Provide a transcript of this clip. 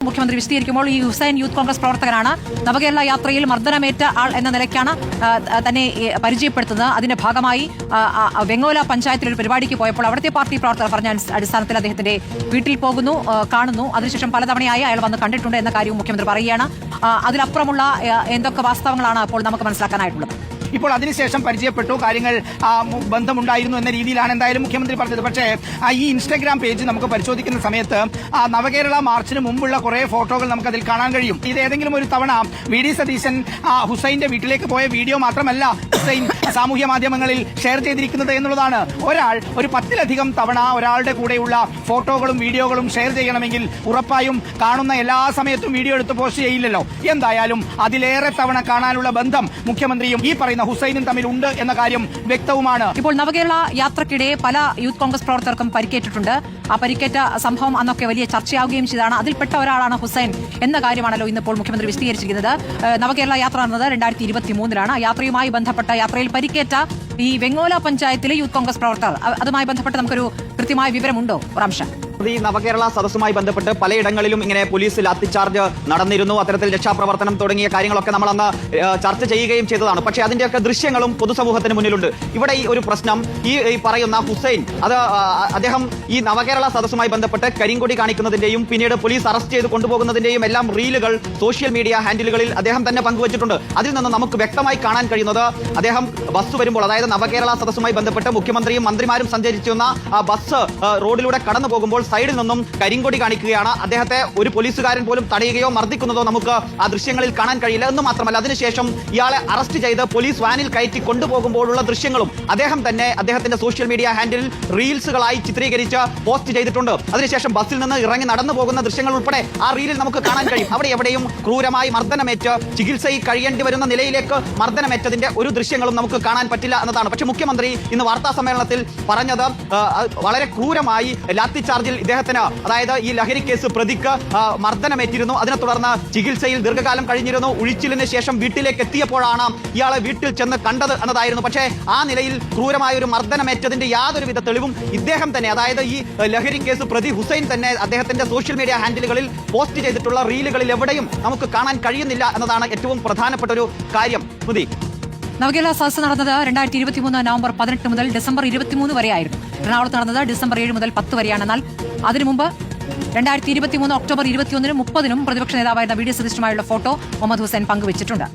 മുഖ്യമന്ത്രി വിശദീകരിക്കുമ്പോൾ ഈ ഹുസൈൻ യൂത്ത് കോൺഗ്രസ് പ്രവർത്തകനാണ്. നവകേരള യാത്രയിൽ മർദ്ദനമേറ്റ ആൾ എന്ന നിലയ്ക്കാണ് തന്നെ പരിചയപ്പെടുത്തുന്നത്. അതിന്റെ ഭാഗമായി വെങ്ങോല പഞ്ചായത്തിൽ ഒരു പരിപാടിക്ക് പോയപ്പോൾ അവിടുത്തെ പാർട്ടി പ്രവർത്തകർ പറഞ്ഞ അടിസ്ഥാനത്തിൽ അദ്ദേഹത്തിന്റെ വീട്ടിൽ പോകുന്നു, കാണുന്നു. അതിനുശേഷം പലതവണയായി അയാൾ വന്ന് കണ്ടിട്ടുണ്ട് എന്ന കാര്യവും മുഖ്യമന്ത്രി പറയുകയാണ്. അതിലപ്പുറമുള്ള എന്തൊക്കെ വാസ്തവങ്ങളാണ് അപ്പോൾ നമുക്ക് മനസ്സിലാക്കാനായിട്ടുള്ളത്? ഇപ്പോൾ അതിനുശേഷം പരിചയപ്പെട്ടു, കാര്യങ്ങൾ ബന്ധമുണ്ടായിരുന്നു എന്ന രീതിയിലാണ് എന്തായാലും മുഖ്യമന്ത്രി പറഞ്ഞത്. പക്ഷേ ഈ ഇൻസ്റ്റാഗ്രാം പേജ് നമുക്ക് പരിശോധിക്കുന്ന സമയത്ത് നവകേരള മാർച്ചിന് മുമ്പുള്ള കുറെ ഫോട്ടോകൾ നമുക്കതിൽ കാണാൻ കഴിയും. ഇത് ഏതെങ്കിലും ഒരു തവണ വി ഡി സതീശൻ ഹുസൈന്റെ വീട്ടിലേക്ക് പോയ വീഡിയോ മാത്രമല്ല ഹുസൈൻ സാമൂഹ്യ മാധ്യമങ്ങളിൽ ഷെയർ ചെയ്തിരിക്കുന്നത് എന്നുള്ളതാണ്. ഒരാൾ ഒരു 10-ലധികം തവണ ഒരാളുടെ കൂടെയുള്ള ഫോട്ടോകളും വീഡിയോകളും ഷെയർ ചെയ്യണമെങ്കിൽ ഉറപ്പായും കാണുന്ന എല്ലാ സമയത്തും വീഡിയോ എടുത്ത് പോസ്റ്റ് ചെയ്യില്ലല്ലോ. എന്തായാലും അതിലേറെ തവണ കാണാനുള്ള ബന്ധം മുഖ്യമന്ത്രിയും ഈ പറയുന്ന ഹുസൈനും തമ്മിലുണ്ട് എന്ന കാര്യം വ്യക്തവുമാണ്. ഇപ്പോൾ നവകേരള യാത്രക്കിടെ പല യൂത്ത് കോൺഗ്രസ് പ്രവർത്തകർക്കും പരിക്കേറ്റിട്ടുണ്ട്. ആ പരിക്കേറ്റ സംഭവം അന്നൊക്കെ വലിയ ചർച്ചയാവുകയും ചെയ്തതാണ്. അതിൽപ്പെട്ട ഒരാളാണ് ഹുസൈൻ എന്ന കാര്യമാണല്ലോ ഇന്നിപ്പോൾ മുഖ്യമന്ത്രി വിശദീകരിച്ചിരിക്കുന്നത്. നവകേരള യാത്ര എന്നത് 2023 യാത്രയുമായി ബന്ധപ്പെട്ട യാത്രയിൽ പരിക്കേറ്റ ഈ വെങ്ങോല പഞ്ചായത്തിലെ യൂത്ത് കോൺഗ്രസ് പ്രവർത്തകർ, അതുമായി ബന്ധപ്പെട്ട് നമുക്കൊരു കൃത്യമായ വിവരമുണ്ടോ റാംഷ? ഈ നവകേരള സദസ്സുമായി ബന്ധപ്പെട്ട് പലയിടങ്ങളിലും ഇങ്ങനെ പോലീസ് ലാത്തിച്ചാർജ് നടന്നിരുന്നു. അത്തരത്തിൽ രക്ഷാപ്രവർത്തനം തുടങ്ങിയ കാര്യങ്ങളൊക്കെ നമ്മൾ അന്ന് ചർച്ച ചെയ്യുകയും ചെയ്തതാണ്. പക്ഷേ അതിന്റെയൊക്കെ ദൃശ്യങ്ങളും പൊതുസമൂഹത്തിന് മുന്നിലുണ്ട്. ഇവിടെ ഈ ഒരു പ്രശ്നം ഈ പറയുന്ന ഹുസൈൻ അദ്ദേഹം ഈ നവകേരള സദസ്സുമായി ബന്ധപ്പെട്ട് കരിങ്കൊടി കാണിക്കുന്നതിന്റെയും പിന്നീട് പോലീസ് അറസ്റ്റ് ചെയ്ത് കൊണ്ടുപോകുന്നതിന്റെയും എല്ലാം റീലുകൾ സോഷ്യൽ മീഡിയ ഹാൻഡിലുകളിൽ അദ്ദേഹം തന്നെ പങ്കുവച്ചിട്ടുണ്ട്. അതിൽ നിന്ന് നമുക്ക് വ്യക്തമായി കാണാൻ കഴിയുന്നത് അദ്ദേഹം ബസ് വരുമ്പോൾ, അതായത് നവകേരള സദസ്സുമായി ബന്ധപ്പെട്ട് മുഖ്യമന്ത്രിയും മന്ത്രിമാരും സഞ്ചരിച്ചിരുന്ന ആ ബസ് റോഡിലൂടെ കടന്നു പോകുമ്പോൾ സൈഡിൽ നിന്നും കരിങ്കൊടി കാണിക്കുകയാണ്. അദ്ദേഹത്തെ ഒരു പോലീസുകാരൻ പോലും തടയുകയോ മർദ്ദിക്കുന്നതോ നമുക്ക് ആ ദൃശ്യങ്ങളിൽ കാണാൻ കഴിയില്ല. എന്ന് മാത്രമല്ല, അതിനുശേഷം ഇയാളെ അറസ്റ്റ് ചെയ്ത് പോലീസ് വാനിൽ കയറ്റി കൊണ്ടുപോകുമ്പോഴുള്ള ദൃശ്യങ്ങളും അദ്ദേഹം തന്നെ അദ്ദേഹത്തിന്റെ സോഷ്യൽ മീഡിയ ഹാൻഡിൽ റീൽസുകളായി ചിത്രീകരിച്ച് പോസ്റ്റ് ചെയ്തിട്ടുണ്ട്. അതിനുശേഷം ബസ്സിൽ നിന്ന് ഇറങ്ങി നടന്നു പോകുന്ന ദൃശ്യങ്ങൾ ഉൾപ്പെടെ ആ റീലിൽ നമുക്ക് കാണാൻ കഴിയും. അവിടെ എവിടെയും ക്രൂരമായി മർദ്ദനമേറ്റ് ചികിത്സയിൽ കഴിയേണ്ടി വരുന്ന നിലയിലേക്ക് മർദ്ദനമേറ്റതിന്റെ ഒരു ദൃശ്യങ്ങളും നമുക്ക് കാണാൻ പറ്റില്ല എന്നതാണ്. പക്ഷേ മുഖ്യമന്ത്രി ഇന്ന് വാർത്താ സമ്മേളനത്തിൽ പറഞ്ഞത് വളരെ ക്രൂരമായി ലാത്തിചാർജിൽ ഇദ്ദേഹത്തിന്, അതായത് ഈ ലഹരി കേസ് പ്രതിക്ക് മർദ്ദനമേറ്റിരുന്നു. അതിനെ തുടർന്ന് ചികിത്സയിൽ ദീർഘകാലം കഴിഞ്ഞിരുന്നു. ഉഴിച്ചിലിന് ശേഷം വീട്ടിലേക്ക് എത്തിയപ്പോഴാണ് ഇയാളെ വീട്ടിൽ ചെന്ന് കണ്ടത് എന്നതായിരുന്നു. പക്ഷേ ആ നിലയിൽ ക്രൂരമായ ഒരു മർദ്ദനമേറ്റതിന്റെ യാതൊരുവിധ തെളിവും ഇദ്ദേഹം തന്നെ, അതായത് ഈ ലഹരി കേസ് പ്രതി ഹുസൈൻ തന്നെ അദ്ദേഹത്തിന്റെ സോഷ്യൽ മീഡിയ ഹാൻഡിലുകളിൽ പോസ്റ്റ് ചെയ്തിട്ടുള്ള റീലുകളിൽ എവിടെയും നമുക്ക് കാണാൻ കഴിയുന്നില്ല എന്നതാണ് ഏറ്റവും പ്രധാനപ്പെട്ട ഒരു കാര്യം. നവകേരള സദസ്സ് നടന്നത് 2023 നവംബർ 18 മുതൽ ഡിസംബർ 23 വരെയായിരുന്നു. എറണാകുളത്ത് നടന്നത് ഡിസംബർ 7 മുതൽ 10 വരെയാണ്. എന്നാൽ അതിനു മുമ്പ് 2023 ഒക്ടോബർ 21-നും 30-നും പ്രതിപക്ഷ നേതാവായിരുന്ന വി ഡി സതീശനുമായുള്ള ഫോട്ടോ മുഹമ്മദ് ഹുസൈൻ പങ്കുവച്ചിട്ടുണ്ട്.